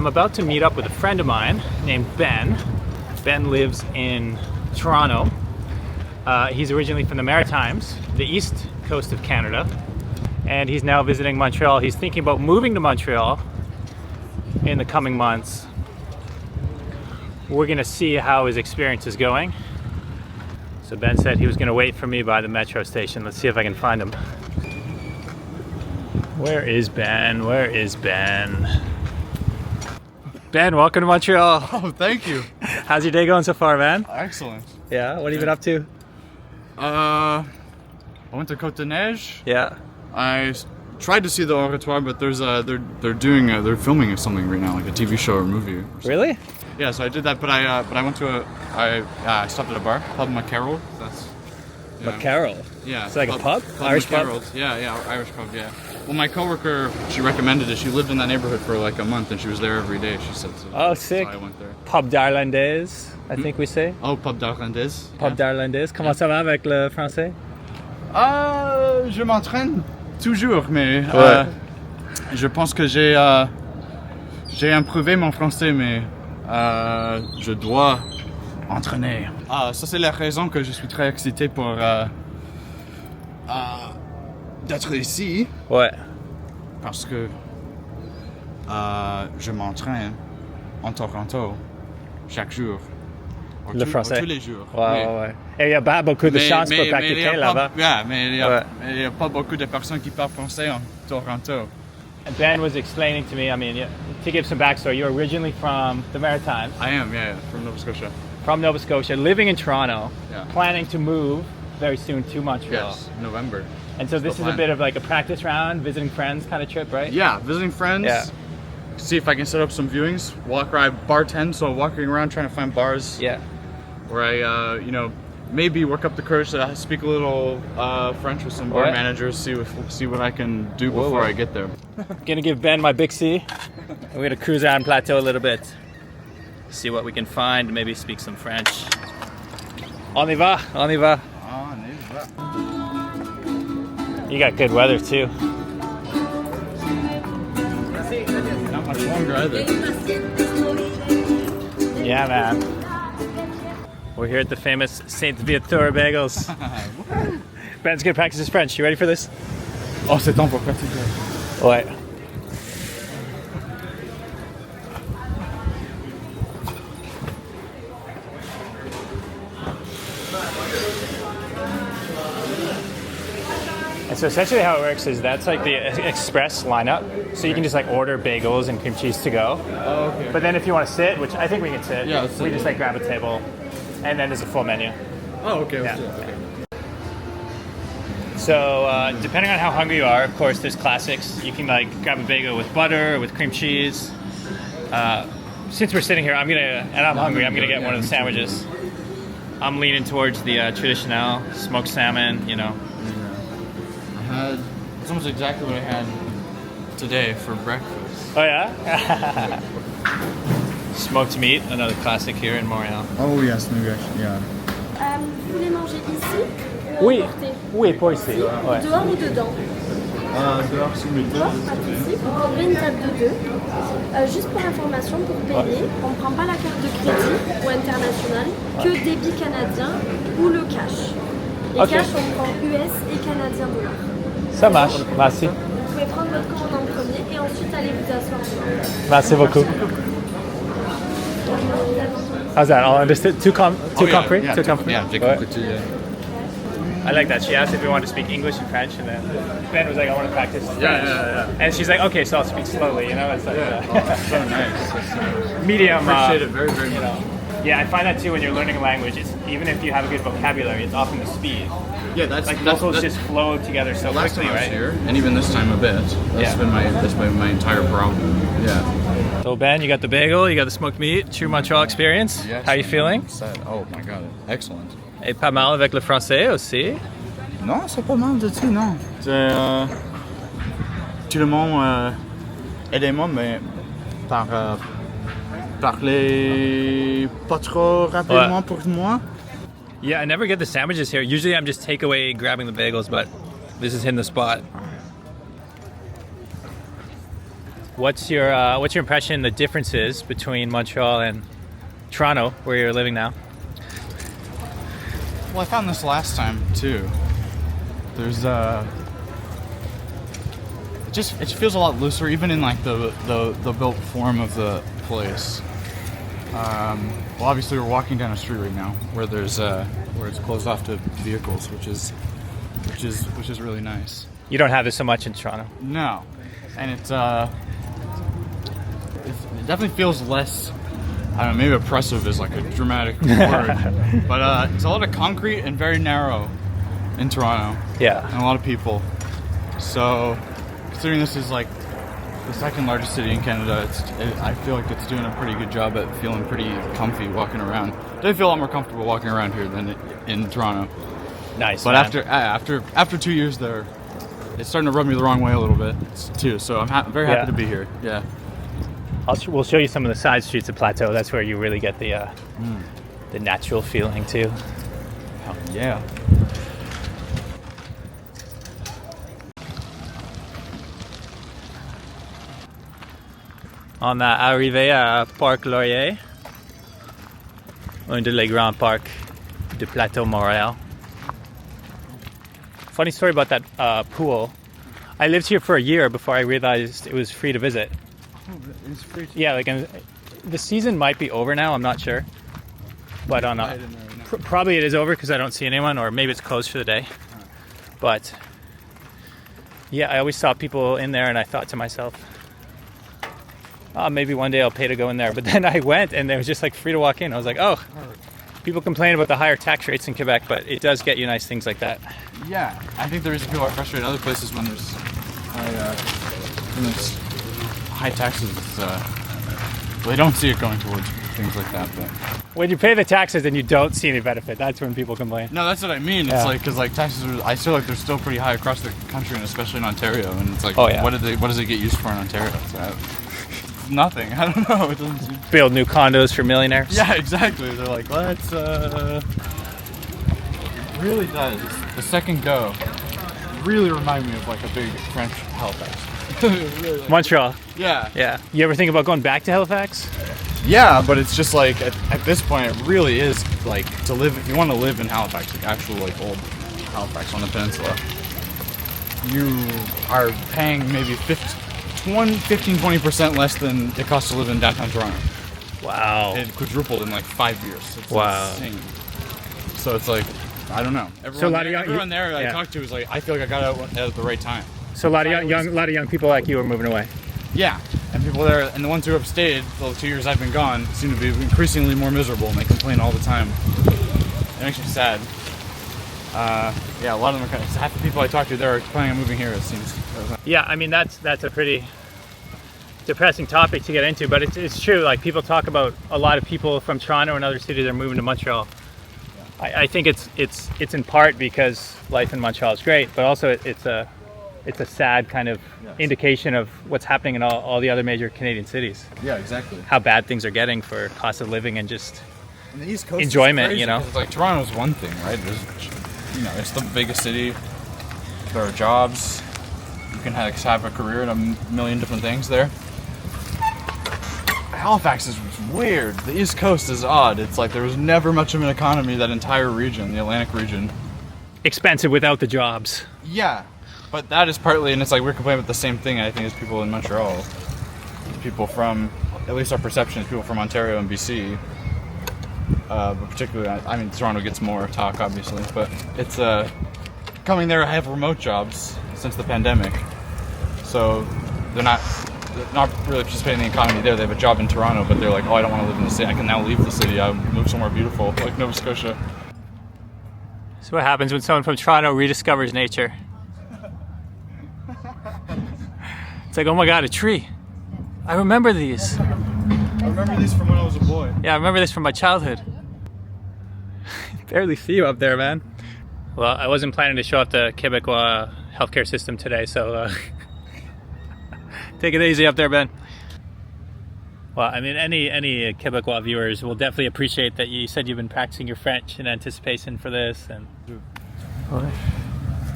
I'm about to meet up with a friend of mine named Ben. Ben lives in Toronto. He's originally from the Maritimes, the east coast of Canada, and he's now visiting Montreal. He's thinking about moving to Montreal in the coming months. We're gonna see how his experience is going. So Ben said he was gonna wait for me by the metro station. Let's see if I can find him. Where is Ben? Where is Ben? Ben, welcome to Montreal. Oh, thank you. How's your day going so far, man? Excellent. Yeah, what have you been up to? I went to Côte de Neige. Yeah. I tried to see the Oratoire, but there's they're filming something right now, like a TV show or movie. Or Really? Yeah, so I did that, but I went to I stopped at a bar, Pub Montreal. That's Carol. Yeah. It's like a pub? Irish pub? Yeah, Irish pub, yeah. Well, my coworker, she recommended it. She lived in that neighborhood for like a month, and she was there every day, she said. So, Oh, sick. So I went there. Pub d'Irlandaise, I think we say. Oh, Pub d'Irlandaise. Pub d'Irlandaise. Comment ça va avec le français? Je m'entraîne toujours, mais Ouais. je pense que j'ai improuvé mon français, mais je dois entraîner. Ça c'est la raison que je suis très excité pour d'être ici. Ouais. Parce que je m'entraîne en Toronto chaque jour. Le français. Tous les jours. Ouais. Et il n'y a pas beaucoup de chance pour pratiquer là-bas. Mais il n'y a pas beaucoup de personnes qui parlent français en Toronto. Ben was explaining to me, I mean, to give some backstory, you're originally from the Maritimes. I am, from Nova Scotia. From Nova Scotia, living in Toronto, Yeah. planning to move very soon to Montreal. Yes, November. And so this Still is a plan. bit of like a practice round, visiting friends kind of trip, right? Yeah, visiting friends. Yeah. See if I can set up some viewings. Walk around, bartend, so walking around trying to find bars Yeah. where I, maybe work up the courage to speak a little French with some bar Ouais. managers. See what I can do before I get there. Gonna give Ben my Big C. And we're gonna cruise around Plateau a little bit. See what we can find, maybe speak some French. On y va, on y va. You got good weather too. Not much longer either. Yeah, man. We're here at the famous Saint Viateur Bagels. Ben's gonna practice his French. You ready for this? Oh, c'est temps pour pratiquer. Ouais. And so essentially how it works is that's like the express lineup. So you can just like order bagels and cream cheese to go. Oh, okay. But then if you want to sit, which I think we can sit, Yeah, let's we sit. just like grab a table and then there's a full menu. Oh, okay. Yeah. Let's do it. Okay. So depending on how hungry you are, of course, there's classics. You can like grab a bagel with butter, with cream cheese. Since we're sitting here, I'm hungry, I'm gonna get one of the sandwiches. I'm leaning towards the traditional smoked salmon, It's almost exactly what I had today for breakfast. Oh yeah? Smoked meat, another classic here in Montreal. Oh yes, maybe I should. Yeah. Vous voulez manger ici Oui, emporter? oui, pas ici. Ouais. Dehors ou dedans? Dehors s'il vous plaît. Dehors, pas de souci. Vous prendrez une table de deux. Juste pour information, pour payer, on ne prend pas la carte de crédit ou internationale, que débit canadien ou le cash. Les Ok. cash, on prend US et canadien dollars. Ça marche, merci. Vous pouvez prendre votre commande en premier et ensuite aller vous asseoir dehors. Merci beaucoup. How's that? All understood? Too comfy? Yeah, Too comfy? Yeah, j'ai Ouais. compris too, yeah. I like that. She asked if we wanted to speak English and French, and then Ben was like, I want to practice French. Yeah. And she's like, okay, so I'll speak slowly, It's like So nice. medium. Appreciate it very, very much. Yeah, I find that too when you're learning a language. It's even if you have a good vocabulary, it's often the speed. Yeah, that's Like vocals just flow together so last quickly, time I was right? here, and even this time a bit. That's been my entire problem. Yeah. So Ben, you got the bagel, you got the smoked meat, true Montreal experience. Yes, How you feeling? Oh my god, excellent. Et pas mal avec le français aussi. Non, c'est pas mal de tout, non. Tout le monde aidez-moi, mais parler pas trop rapidement pour moi. Yeah, I never get the sandwiches here. Usually I'm just takeaway grabbing the bagels, but this is hitting the spot. What's your impression, the differences between Montreal and Toronto, where you're living now? Well, I found this last time too. There's it feels a lot looser, even in like the built form of the place. Well, obviously we're walking down a street right now where there's where it's closed off to vehicles, which is really nice. You don't have this so much in Toronto. No, and it definitely feels less. I don't know, maybe oppressive is like a dramatic word, but it's a lot of concrete and very narrow in Toronto. Yeah, and a lot of people. So, considering this is like the second largest city in Canada, I feel like it's doing a pretty good job at feeling pretty comfy walking around. I feel a lot more comfortable walking around here than in Toronto. Nice. But man. after 2 years there, it's starting to rub me the wrong way a little bit too. So I'm very happy to be here. Yeah. We'll show you some of the side streets of Plateau. That's where you really get the natural feeling too. Oh, yeah. On a arrivé à Parc Laurier, un des grands parcs de Plateau Montréal. Funny story about that pool. I lived here for a year before I realized it was free to visit. Oh, it's free. Yeah, like the season might be over now. I'm not sure, but on probably it is over because I don't see anyone, or maybe it's closed for the day. But yeah, I always saw people in there, and I thought to myself, oh, maybe one day I'll pay to go in there. But then I went, and it was just like free to walk in. I was like, oh, people complain about the higher tax rates in Quebec, but it does get you nice things like that. Yeah, I think the reason people are frustrated in other places when there's high taxes, well, they don't see it going towards things like that. But When you pay the taxes and you don't see any benefit, that's when people complain. no, that's what I mean. Yeah. It's like because like taxes, I feel like they're still pretty high across the country, and especially in Ontario. And it's like, Oh, yeah. what does it get used for in Ontario? Nothing. I don't know. It doesn't seem... Build new condos for millionaires. Yeah, exactly. They're like, let's. It really does. The second go really remind me of like a big French Halifax. Really, like, Montreal. yeah. Yeah. You ever think about going back to Halifax? Yeah, but it's just like at this point, it really is like to live. If you want to live in Halifax, like actual like old Halifax on the peninsula, you are paying maybe 15-20% less than it costs to live in downtown Toronto. Wow. It quadrupled in like 5 years. It's Wow. insane. So it's like, I don't know. Everyone there I talked to was like, I feel like I got out at the right time. So a lot of young people like you are moving away. Yeah, and people there, and the ones who have stayed the 2 years I've been gone, seem to be increasingly more miserable, and they complain all the time. It makes me sad. Yeah, a lot of them are half the people I talk to there are planning on moving here, it seems. Yeah, I mean that's a pretty depressing topic to get into, but it's true. Like people talk about a lot of people from Toronto and other cities are moving to Montreal. Yeah. I think it's in part because life in Montreal is great, but also it's a sad kind of indication of what's happening in all the other major Canadian cities. Yeah, exactly. How bad things are getting for cost of living and just and the East Coast enjoyment, crazy, you know. Like Toronto's one thing, right? There's, it's the biggest city. There are jobs. You can have a career in a million different things there. Halifax is weird. The East Coast is odd. It's like there was never much of an economy, that entire region, the Atlantic region. Expensive without the jobs. Yeah, but that is partly, and it's like we're complaining about the same thing, I think, as people in Montreal. People from, at least our perception is people from Ontario and BC. But particularly, I mean, Toronto gets more talk, obviously, but it's coming there. I have remote jobs since the pandemic, so they're not really participating in the economy there. They have a job in Toronto, but they're like, oh, I don't want to live in the city. I can now leave the city. I'll move somewhere beautiful, like Nova Scotia. So what happens when someone from Toronto rediscovers nature? It's like, oh my God, a tree. I remember these. I remember these from when I was a boy. Yeah, I remember this from my childhood. Barely see you up there, man. Well, I wasn't planning to show off the Quebecois healthcare system today, so take it easy up there, Ben. Well, I mean, any Quebecois viewers will definitely appreciate that you said you've been practicing your French in anticipation for this. And Je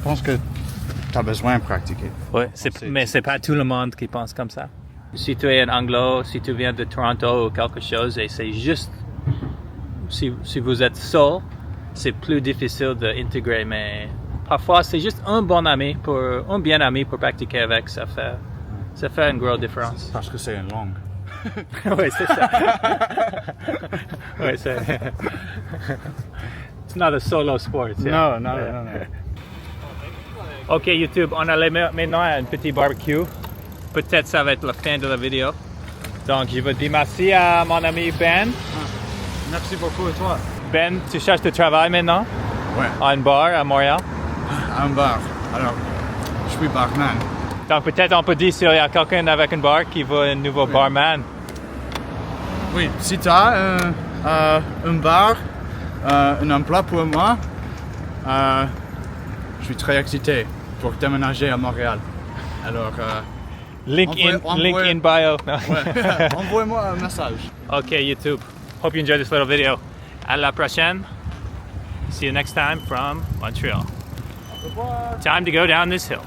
pense que t'as besoin de pratiquer. ouais, mais c'est pas tout le monde qui pense comme ça. si tu es un anglo, si tu viens de Toronto ou quelque chose, et c'est juste, si vous êtes seul, c'est plus difficile d'intégrer, mais parfois c'est juste un bien ami pour pratiquer avec, ça fait une grosse différence. Parce que c'est une langue. Oui, c'est ça. Oui, c'est... It's not a solo sport. Non. Ok YouTube, on allait maintenant à un petit barbecue. Peut-être ça va être la fin de la vidéo. Donc je vous dis merci à mon ami Ben. Merci beaucoup, et toi? Ben, tu cherches du travail maintenant? Ouais. À un bar à Montréal? À un bar. Alors, je suis barman. Donc peut-être on peut dire s'il y a quelqu'un avec un bar qui veut un nouveau barman. Oui, si tu as un bar, un emploi pour moi, je suis très excité pour déménager à Montréal. Alors, Link in bio. No. ouais, envoie-moi un message. Ok YouTube, hope you enjoyed this little video. À la prochaine. See you next time from Montreal. Time to go down this hill.